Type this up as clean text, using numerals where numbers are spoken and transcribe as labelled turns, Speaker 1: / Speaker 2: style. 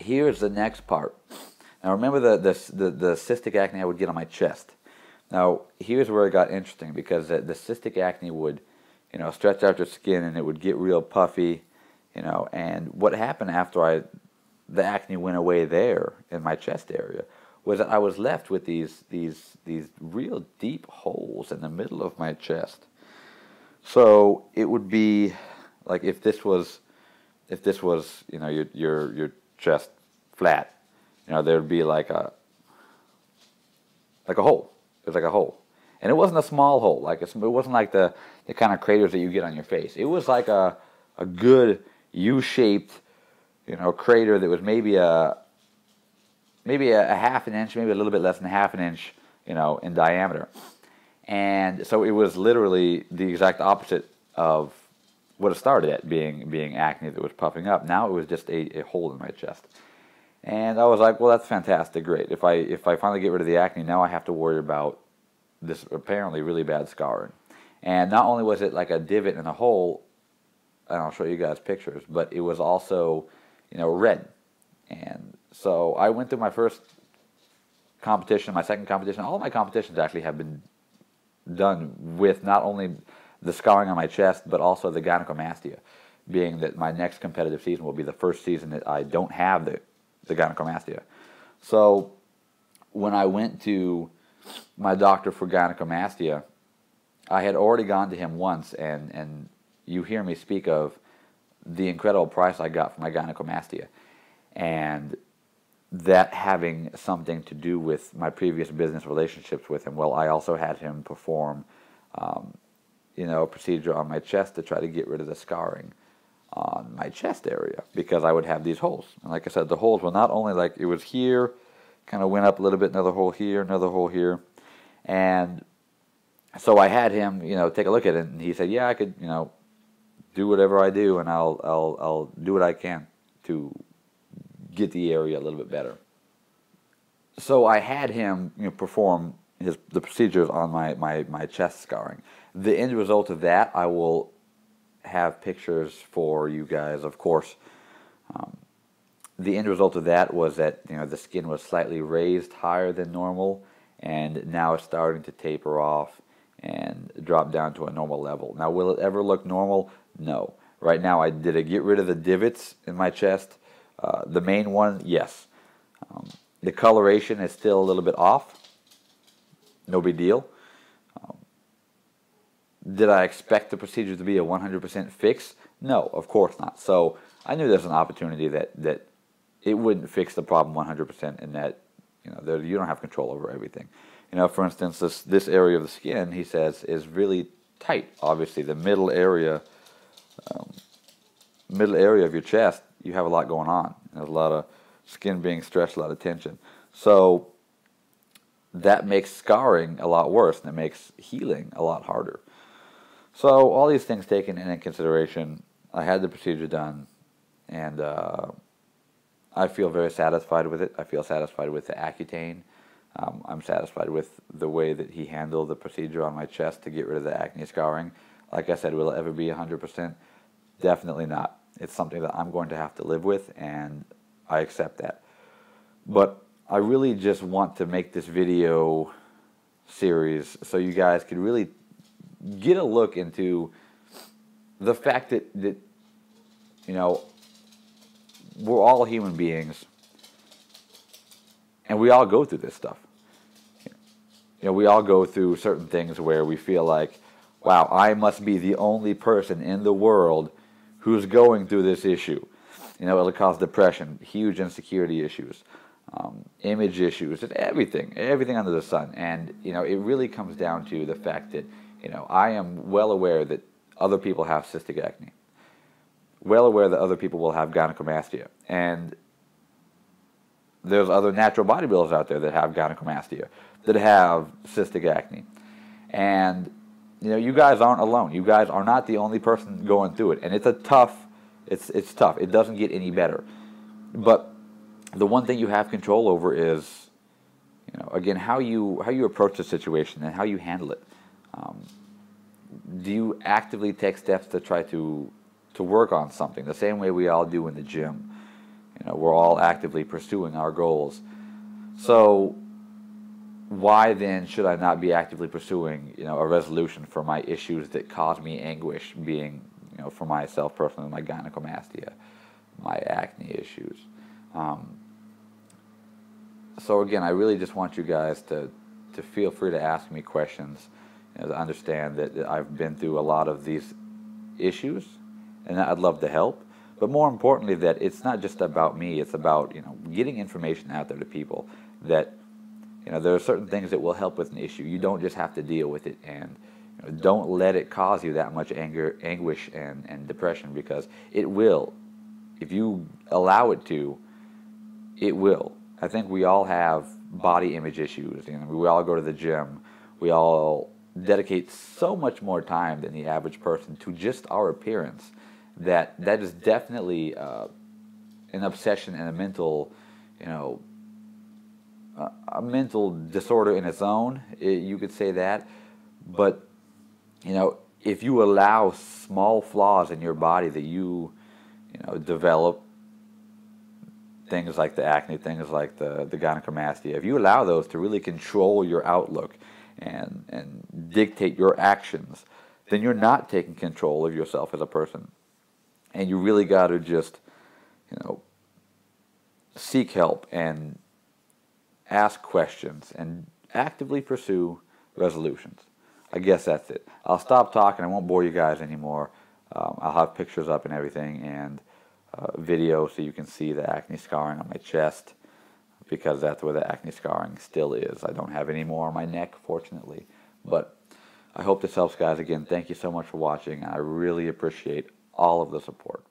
Speaker 1: here's the next part. Now remember the cystic acne I would get on my chest. Now here's where it got interesting, because the cystic acne would, you know, stretch out your skin and it would get real puffy, you know. And what happened after the acne went away there in my chest area was that I was left with these real deep holes in the middle of my chest. So it would be like if this was you know your chest flat, you know, there would be like a hole. It was like a hole, and it wasn't a small hole. Like it wasn't like the kind of craters that you get on your face. It was like a good U-shaped, you know, crater that was maybe a half an inch, maybe a little bit less than half an inch, you know, in diameter. And so it was literally the exact opposite of what it started at, being acne that was puffing up. Now it was just a hole in my chest. And I was like, well, that's fantastic, great. If I finally get rid of the acne, now I have to worry about this apparently really bad scarring. And not only was it like a divot and a hole, and I'll show you guys pictures, but it was also, you know, red. And so I went through my first competition, my second competition. All of my competitions actually have been done with not only the scarring on my chest, but also the gynecomastia, being that my next competitive season will be the first season that I don't have the gynecomastia. So when I went to my doctor for gynecomastia, I had already gone to him once, and you hear me speak of the incredible price I got for my gynecomastia, and that having something to do with my previous business relationships with him. Well, I also had him perform, you know, a procedure on my chest to try to get rid of the scarring on my chest area, because I would have these holes. And like I said, the holes were not only like, it was here, kind of went up a little bit, another hole here, another hole here. And so I had him, you know, take a look at it, and he said, yeah, I could, you know, do whatever I do, and I'll do what I can to get the area a little bit better. So I had him, you know, perform the procedures on my chest scarring. The end result of that, I will have pictures for you guys, of course. The end result of that was that, you know, the skin was slightly raised higher than normal, and now it's starting to taper off and drop down to a normal level. Now, will it ever look normal? No. Right now, I did get rid of the divots in my chest. The main one, yes. The coloration is still a little bit off. No big deal. Did I expect the procedure to be a 100% fix? No, of course not. So I knew there's an opportunity that it wouldn't fix the problem 100%, and that, you know, you don't have control over everything. You know, for instance, this area of the skin, he says, is really tight. Obviously, the middle area of your chest, you have a lot going on. There's a lot of skin being stretched, a lot of tension. So that makes scarring a lot worse, and it makes healing a lot harder. So all these things taken into consideration, I had the procedure done, and I feel very satisfied with it. I feel satisfied with the Accutane. I'm satisfied with the way that he handled the procedure on my chest to get rid of the acne scarring. Like I said, will it ever be 100%? Definitely not. It's something that I'm going to have to live with, and I accept that. But I really just want to make this video series so you guys can really get a look into the fact that you know, we're all human beings, and we all go through this stuff. You know, we all go through certain things where we feel like, wow, I must be the only person in the world who's going through this issue. You know, it'll cause depression, huge insecurity issues, image issues, and everything under the sun. And, you know, it really comes down to the fact that, you know, I am well aware that other people have cystic acne, well aware that other people will have gynecomastia, and there's other natural bodybuilders out there that have gynecomastia, that have cystic acne. And, you know, you guys aren't alone. You guys are not the only person going through it. And it's tough. It doesn't get any better. But the one thing you have control over is, you know, again, how you approach the situation and how you handle it. Do you actively take steps to try to work on something the same way we all do in the gym? we're all actively pursuing our goals. So why then should I not be actively pursuing, a resolution for my issues that cause me anguish, being, for myself personally, my gynecomastia, my acne issues. So again, I really just want you guys to feel free to ask me questions, to understand that I've been through a lot of these issues, and I'd love to help. But more importantly, that it's not just about me, it's about, getting information out there to people that, there are certain things that will help with an issue. You don't just have to deal with it, and don't let it cause you that much anger, anguish, and depression, because it will. If you allow it to, it will. I think we all have body image issues. We all go to the gym. We all dedicate so much more time than the average person to just our appearance. That is definitely an obsession and a mental, a mental disorder in its own. You could say that. But if you allow small flaws in your body that you develop, things like the acne, things like the gynecomastia, if you allow those to really control your outlook and dictate your actions, then you're not taking control of yourself as a person. And you really got to just, seek help and ask questions and actively pursue resolutions. I guess that's it. I'll stop talking. I won't bore you guys anymore. I'll have pictures up and everything, and video so you can see the acne scarring on my chest, because that's where the acne scarring still is. I don't have any more on my neck, fortunately. But I hope this helps, guys. Again, thank you so much for watching. I really appreciate all of the support.